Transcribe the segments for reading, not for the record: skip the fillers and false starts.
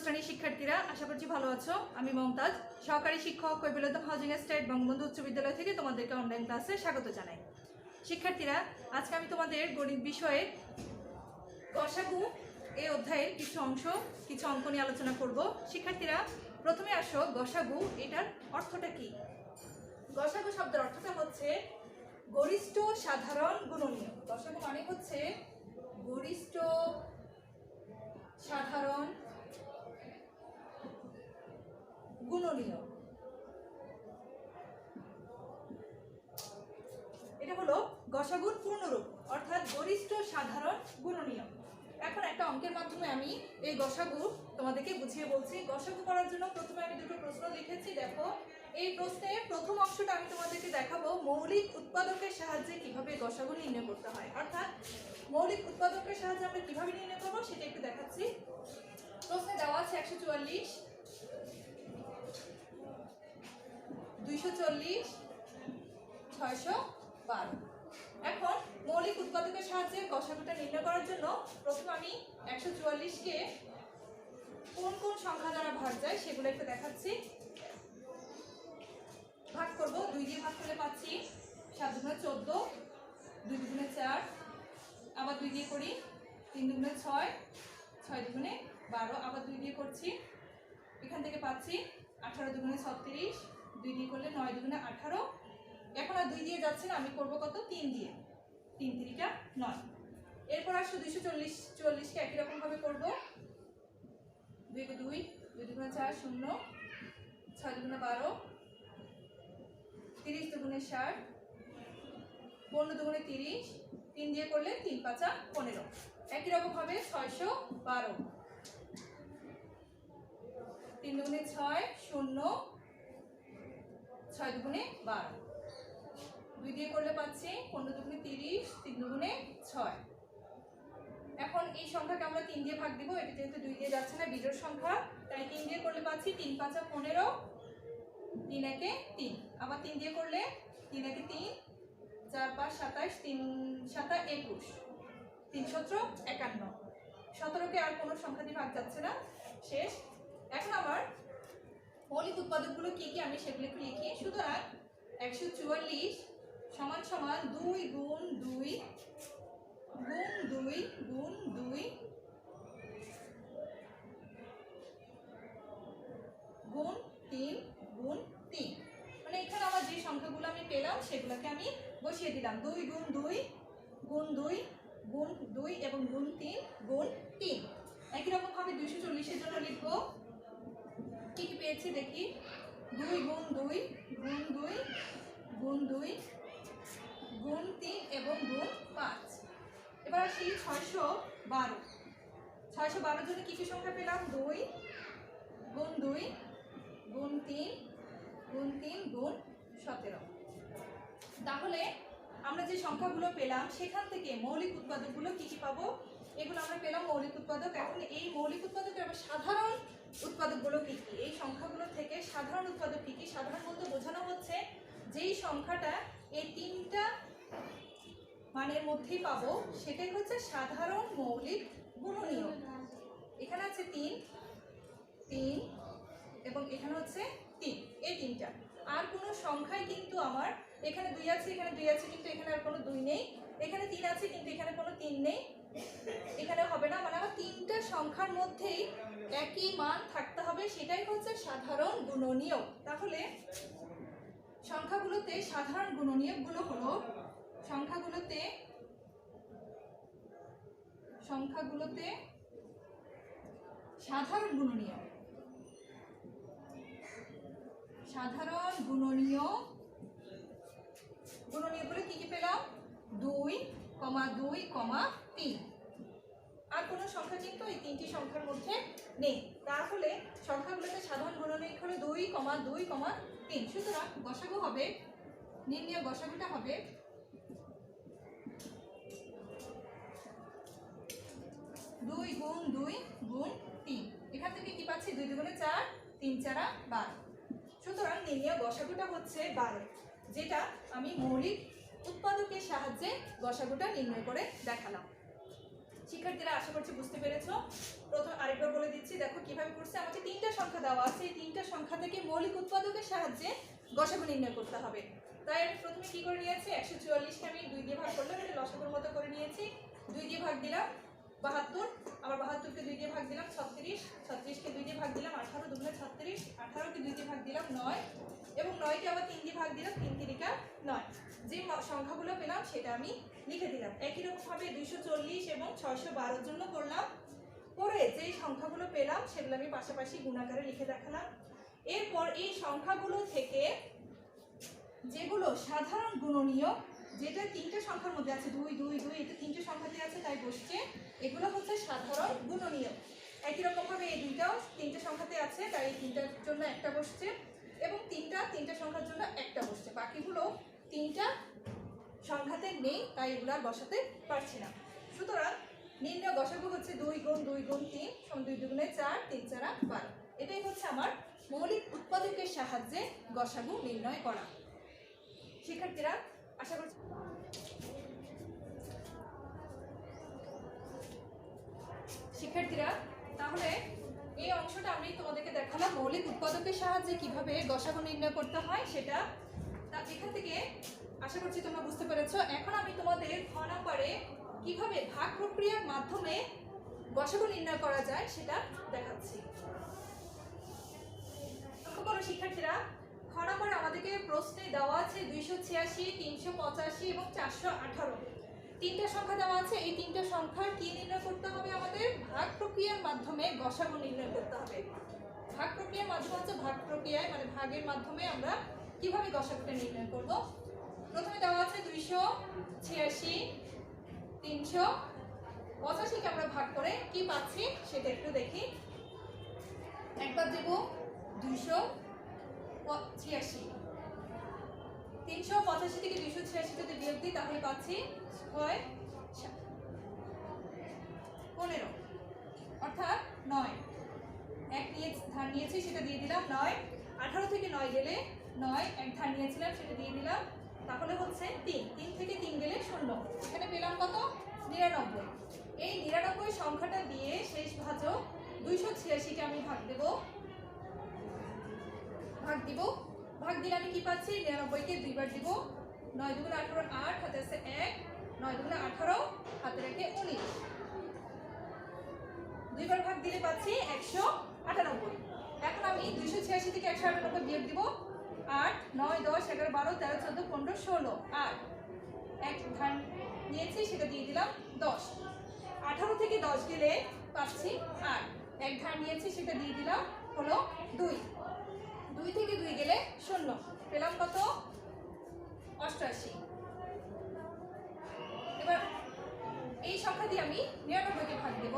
শ্রেণীর শিক্ষার্থীরা, আশা করছি ভালো আছো। আমি মমতাজ, সহকারী শিক্ষক, কৈবল্যতম হাউজিং এস্টেট বঙ্গবন্ধু উচ্চ বিদ্যালয় থেকে তোমাদেরকে অনলাইন ক্লাসে স্বাগত জানাই। শিক্ষার্থীরা, আজকে আমি তোমাদের গণিত বিষয়ে গসাগু এই অধ্যায়ের কিছু অঙ্ক নিয়ে আলোচনা করব। শিক্ষার্থীরা, প্রথমে আসো, গসাগু এটার অর্থটা কি? গসাগু শব্দের অর্থটা হচ্ছে গরিষ্ঠ সাধারণ গুণনীয়। গসাগু মানে হচ্ছে গরিষ্ঠ সাধারণ গুণনীয়। এটা হলো গসাগুর পূর্ণরূপ, অর্থাৎ গরিষ্ঠ সাধারণ গুণনীয়। এখন একটা অঙ্কের মাধ্যমে আমি এই গসাগু তোমাদেরকে বুঝিয়ে বলছি। গসাগু করার জন্য প্রথমে আমি দুটো প্রশ্ন লিখেছি। দেখো, এই প্রশ্নে প্রথম অংশটা আমি তোমাদেরকে দেখাবো মৌলিক উৎপাদকের সাহায্যে কিভাবে গসাগু নির্ণয় করতে হয়, অর্থাৎ মৌলিক উৎপাদকের সাহায্যে আমরা কিভাবে নির্ণয় করবো সেটা একটু দেখাচ্ছি। প্রশ্নে দেওয়া আছে 144, 240, 612। এখন মৌলিক উৎপাদকের সাহায্যে গসাগুটা নির্ণয় করার জন্য প্রথমে আমি 144কে কোন কোন সংখ্যা দ্বারা ভাগ যায় সেগুলো একটু দেখাচ্ছি। ভাগ করব, 2 দিয়ে ভাগ করলে পাচ্ছি 7 দুগুণে 14, 2 দুগুণে 4, আবার 2 দিয়ে করি, 3 দুগুণে 6, 6 দুগুণে 12, আবার 2 দিয়ে করছি, এখান থেকে পাচ্ছি 18 দুগুণে 36, 2 দিয়ে করলে 9 দুগুণে 18। এখন আর 2 দিয়ে যাচ্ছে না, আমি করব কত? 3 দিয়ে, 3 3টা 9। এরপর আসো 244কে একই রকম ভাবে করব, 2 কে 2, 2 দুগুণে 4, 0, 6 দুগুণে 12, 30 দুগুণে 60, 15 দুগুণে 30, 3 দিয়ে করলে 3 5 15। একই রকম ভাবে 612, 3 দুগুণে 6, 0, 6 দুগুণে 12, 2 দিয়ে করলে পাচ্ছি 15 দুগুণে 30, 3 দুগুণে 6। এখন এই সংখ্যাকে আমরা 3 দিয়ে ভাগ দিব, এটা যেহেতু 2 দিয়ে যাচ্ছে না, বিজোড় সংখ্যা, তাই 3 দিয়ে করলে পাচ্ছি 3 5 15, 3 একে 3, আবার 3 দিয়ে করলে 3 একে 3, 4 5 27, 3 7 21, 3 17 51। 17কে আর কোনো সংখ্যা দিয়ে ভাগ যাচ্ছে না, শেষ। এখন আমার মৌলিক উৎপাদকগুলো কি কি আমি সেগুলো একটু লিখি। সুতরাং 144 সমান সমান 2 গুণ 2 গুণ 2 গুণ 2 গুণ 3 গুণ 3। মানে এখানে আমার যে সংখ্যাগুলো আমি পেলাম সেগুলোকে আমি বসিয়ে দিলাম। 2 গুণ 2 গুণ 2 গুণ 2 এবং গুণ 3 গুণ 3। একই রকম ভাবে 240 এর জন্য লিখবো। কি কি পেয়েছি দেখি, 2 গুণ 2 গুণ 2 গুণ 2 গুণ 3 এবং গুণ 5। এবার আসি 612। 612 জন্য কি কি সংখ্যা পেলাম? 2 গুণ 2 গুণ 3 গুণ 3 গুণ 17। তাহলে আমরা যে সংখ্যাগুলো পেলাম সেখান থেকে মৌলিক উৎপাদকগুলো কি কি পাবো? এগুলো আমরা পেলাম মৌলিক উৎপাদক। এখন এই মৌলিক উৎপাদকের আবার সাধারণ উৎপাদকগুলো কি কি? এই সংখ্যাগুলো থেকে সাধারণ উৎপাদক কি কি? সাধারণ বলতে বোঝানো হচ্ছে যেই সংখ্যাটা এই 3টা মানের মধ্যেই পাবো সেটাই হচ্ছে সাধারণ মৌলিক গুণনীয়। এখানে আছে 3 3 এবং এখানে হচ্ছে 3, এই 3টা। আর কোনো সংখ্যাই কিন্তু আমার এখানে 2 আছে, এখানে 2 আছে, কিন্তু এখানে আর কোনো 2 নেই। এখানে 3 আছে কিন্তু এখানে কোনো 3 নেই, এখানে হবে না। মানে আমার 3টা সংখ্যার মধ্যেই একই মান থাকতে হবে, সেটাই হচ্ছে সাধারণ গুণনীয়। তাহলে সংখ্যাগুলোতে সাধারণ গুণনীয়কগুলো হলো সংখ্যাগুলোতে সাধারণ গুণনীয়। সাধারণ গুণনীয়কগুলো কি কি পেলাম? 2, 2, 3। আর কোনো সংখ্যা কিন্তু এই 3টি সংখ্যার মধ্যে নেই। তাহলে সংখ্যাগুলোতে সাধারণ গুণনীয়ক হলো 2, 2, 3। সুতরাং গসাগু হবে, নির্ণয় গসাগুটা হবে 2 গুণ 2 গুণ 3। এখান থেকে কি পাচ্ছি? 2 দুগুণে 4, 3 4 12। সুতরাং নির্ণয় গসাগুটা হচ্ছে 12, যেটা আমি মৌলিক উৎপাদকের সাহায্যে গসাগুটা নির্ণয় করে দেখালাম। শিক্ষার্থীরা, আশা করছি বুঝতে পেরেছো। প্রথম আরেকবার বলে দিচ্ছি, দেখো কিভাবে করছে। দেওয়া আছে, এই তিনটা সংখ্যা থেকে মৌলিক উৎপাদকের সাহায্যে গসাগু নির্ণয় করতে হবে। তাই আমি প্রথমে কি করে নিয়েছি, 144কে আমি 2 দিয়ে ভাগ করলাম, এটা লসাগুর মতো করে নিয়েছি। 2 দিয়ে ভাগ দিলাম 72, আবার 72কে 2 দিয়ে ভাগ দিলাম 36, 36কে 2 দিয়ে ভাগ দিলাম 18, 2 গুণে 36, 18কে 2 দিয়ে ভাগ দিলাম 9, এবং 9কে আবার 3 দিয়ে ভাগ দিলাম, 3 তিরিকা 9। যে সংখ্যাগুলো পেলাম সেটা আমি লিখে দিলাম। একই রকমভাবে 240 এবং 612 জন্য করলাম। পরে যেই সংখ্যাগুলো পেলাম সেগুলো আমি পাশাপাশি গুণাকারে লিখে দেখালাম। এরপর এই সংখ্যাগুলো থেকে যেগুলো সাধারণ গুণনীয়, যেটা তিনটে সংখ্যার মধ্যে আছে, 2 2 2, এটা তিনটে সংখ্যাতে আছে তাই বসছে, এগুলো হচ্ছে সাধারণ গুণনীয়। একই রকমভাবে এই দুইটাও তিনটে সংখ্যাতে আছে তাই এই তিনটার জন্য একটা বসছে, এবং তিনটে সংখ্যার জন্য একটা বসছে। বাকিগুলো তিনটা সংখ্যাতে নেই তাই এগুলো আর বসাতে পারছি না। সুতরাং নির্ণয় গসাগু হচ্ছে 2 গুণ 2 গুণ 3 সমান 2 দুগুণে 4, 3 4 12। এটাই হচ্ছে আমার মৌলিক উৎপাদকের সাহায্যে গসাগু নির্ণয় করা। শিক্ষার্থীরা আশা করছি তাহলে এই অংশটা আমি তোমাদেরকে দেখালাম মৌলিক উৎপাদকের সাহায্যে কিভাবে গসাগু নির্ণয় করতে হয় সেটা। এখান থেকে আশা করছি তোমরা বুঝতে পেরেছো। এখন আমি তোমাদের খ নাম্বারে কিভাবে ভাগ প্রক্রিয়ার মাধ্যমে গসাগু নির্ণয় করা যায় সেটা দেখাচ্ছি। লক্ষ্য করো শিক্ষার্থীরা, খ নাম্বারে আমাদেরকে প্রশ্নে দেওয়া আছে 286, 385 এবং 418 তিনটা সংখ্যা দেওয়া আছে। এই তিনটা সংখ্যার কি নির্ণয় করতে হবে, আমাদের ভাগ প্রক্রিয়ার মাধ্যমে গসাগু নির্ণয় করতে হবে। ভাগ প্রক্রিয়ার মাধ্যমে হচ্ছে ভাগ প্রক্রিয়ায় মানে ভাগের মাধ্যমে আমরা কিভাবে গসাগুটা নির্ণয় করব। প্রথমে দেওয়া আছে 286, 385কে আমরা ভাগ করে কি পাচ্ছি সেটা একটু দেখি। একবার দেব 286, 385 থেকে 286 যদি বিয়োগ দিই তাহলে পাচ্ছি 15, অর্থাৎ 9। এক নিয়ে ধার নিয়েছি সেটা দিয়ে দিলাম 9। 18 থেকে 9 গেলে 9, এক ধার নিয়েছিলাম সেটা দিয়ে দিলাম, তাহলে হচ্ছে 3। 3 থেকে 3 গেলে 0। এখানে পেলাম কত, 99। এই 99 সংখ্যাটা দিয়ে শেষ ভাজক 286কে আমি ভাগ দিব। ভাগ দিলে আমি কি পাচ্ছি, 99কে দুইবার দিব। 9 দুগুণে 18, 8 হাতে আছে 1, 9 দুগুণে 18 হাতে রেখে 19, দুইবার ভাগ দিলে পাচ্ছি 198। এখন আমি 286 থেকে 198 বিয়োগ দিব। 8, 9, 10, 11, 12, 13, 14, 15, 16, 8। এক ধান নিয়েছি সেটা দিয়ে দিলাম 10। 18 থেকে 10 গেলে পাচ্ছি 8। এক ধান নিয়েছি সেটা দিয়ে দিলাম হলো 2। 2 থেকে 2 গেলে 0, পেলাম কত, 88। এবার এই সংখ্যা দিয়ে আমি 99কে ভাগ দেব।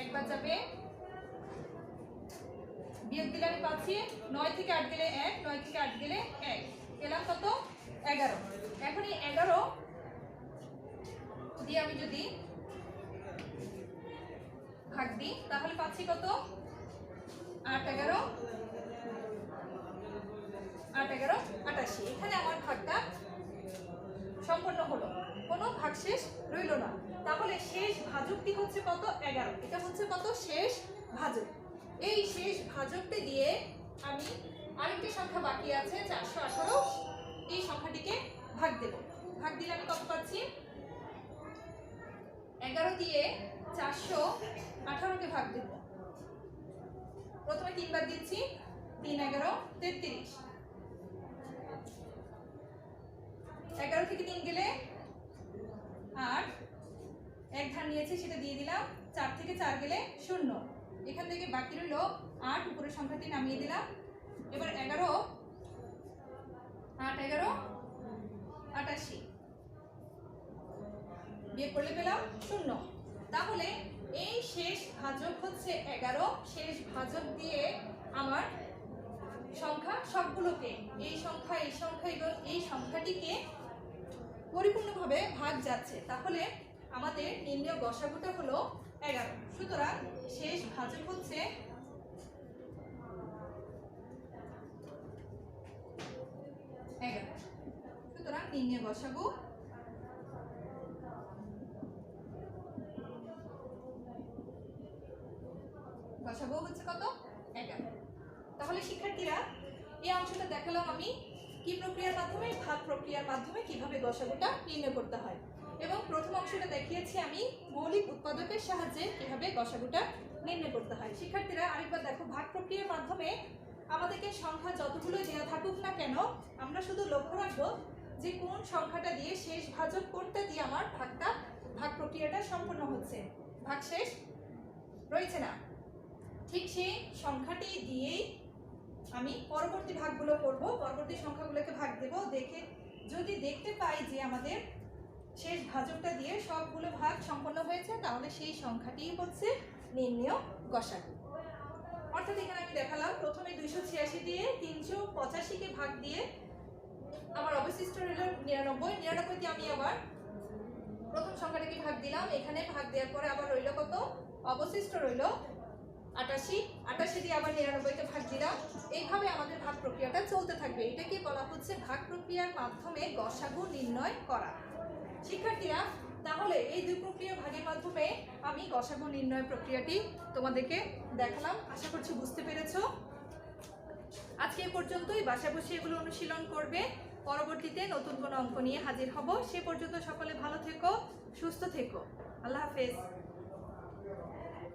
একবার যাবে, বিয়োগ দিলে আমি পাচ্ছি 9 থেকে 8 গেলে 1, 9 থেকে 8 গেলে 1, পেলাম কত, 11। এখন এই 11 দিয়ে আমি যদি ভাগ দিই তাহলে পাচ্ছি কত, 8 11 88। এখানে আমার ভাগটা সম্পন্ন হলো, কোনো ভাগশেষ রইল না। তাহলে শেষ ভাজকটি হচ্ছে কত, 11। এটা হচ্ছে কত, শেষ ভাজক। এই শেষ ভাজকটি দিয়ে আমি আরেকটি সংখ্যা বাকি আছে 418, এই সংখ্যাটিকে ভাগ দেব। ভাগ দিলে আমি কত পাচ্ছি, 11 দিয়ে 418কে ভাগ দেব। প্রথমে 3 বার দিচ্ছি, 3 11 33। 11 থেকে 3 গেলে 8, এক ধার নিয়েছি সেটা দিয়ে দিলাম। 4 থেকে 4 গেলে 0, এখান থেকে বাকি রইল 8, উপরের সংখ্যাটি নামিয়ে দিলাম। এবার 11, 8 11 88 বিয়োগ করলে পেলাম 0। তাহলে এই শেষ ভাজক হচ্ছে 11। শেষ ভাজক দিয়ে আমার সংখ্যা সবগুলোকে, এই সংখ্যা এবং এই সংখ্যাটিকে পরিপূর্ণভাবে ভাগ যাচ্ছে। তাহলে আমাদের নির্ণয় গসাগুটা হলো 11। সুতরাং শেষ ভাজক হচ্ছে 11। সুতরাং নির্ণয় গসাগু গসাগু হচ্ছে কত 11। তাহলে শিক্ষার্থীরা এই অংশটা দেখালাম আমি কি প্রক্রিয়ার মাধ্যমে, ভাগ প্রক্রিয়ার মাধ্যমে কিভাবে গসাগুটা নির্ণয় করতে হয়, এবং প্রথম অংশটা দেখিয়েছি আমি মৌলিক উৎপাদকের সাহায্যে কিভাবে গসাগুটা নির্ণয় করতে হয়। শিক্ষার্থীরা আরেকবার দেখো, ভাগ প্রক্রিয়ার মাধ্যমে আমাদেরকে সংখ্যা যতগুলো দেওয়া থাকুক না কেন, আমরা শুধু লক্ষ্য রাখবো যে কোন সংখ্যাটা দিয়ে শেষ ভাজক কোনটা দিয়ে আমার ভাগ প্রক্রিয়াটা সম্পন্ন হচ্ছে, ভাগশেষ রয়েছে না, ঠিক সেই সংখ্যাটি দিয়েই আমি পরবর্তী ভাগগুলো করব, পরবর্তী সংখ্যাগুলোকে ভাগ দেব। দেখে যদি দেখতে পাই যে আমাদের শেষ ভাজকটা দিয়ে সবগুলো ভাগ সম্পন্ন হয়েছে, তাহলে সেই সংখ্যাটি হচ্ছে নির্ণেয় গসাগু। অর্থাৎ এখানে আমি দেখালাম প্রথমে 286 দিয়ে 385কে ভাগ দিয়ে আমার অবশিষ্ট রইল 99। 99 দিয়ে আমি আবার প্রথম সংখ্যাটাকে ভাগ দিলাম, এখানে ভাগ দেওয়ার পরে আবার রইল কত, অবশিষ্ট রইল 88। 88 দিয়ে আবার 99কে ভাগ দিলাম। এইভাবে আমাদের ভাগ প্রক্রিয়াটা চলতে থাকবে। এটাকে বলা হচ্ছে ভাগ প্রক্রিয়ার মাধ্যমে গসাগু নির্ণয় করা। শিক্ষার্থীরা, তাহলে এই দুই প্রক্রিয়া ভাগের মাধ্যমে আমি গসাগু নির্ণয় প্রক্রিয়াটি তোমাদেরকে দেখালাম। আশা করছি বুঝতে পেরেছো। আজকে এ পর্যন্তই, বাসায় বসে এগুলো অনুশীলন করবে। পরবর্তীতে নতুন কোনো অঙ্ক নিয়ে হাজির হব। সে পর্যন্ত সকলে ভালো থেকো, সুস্থ থেকো। আল্লাহ হাফেজ।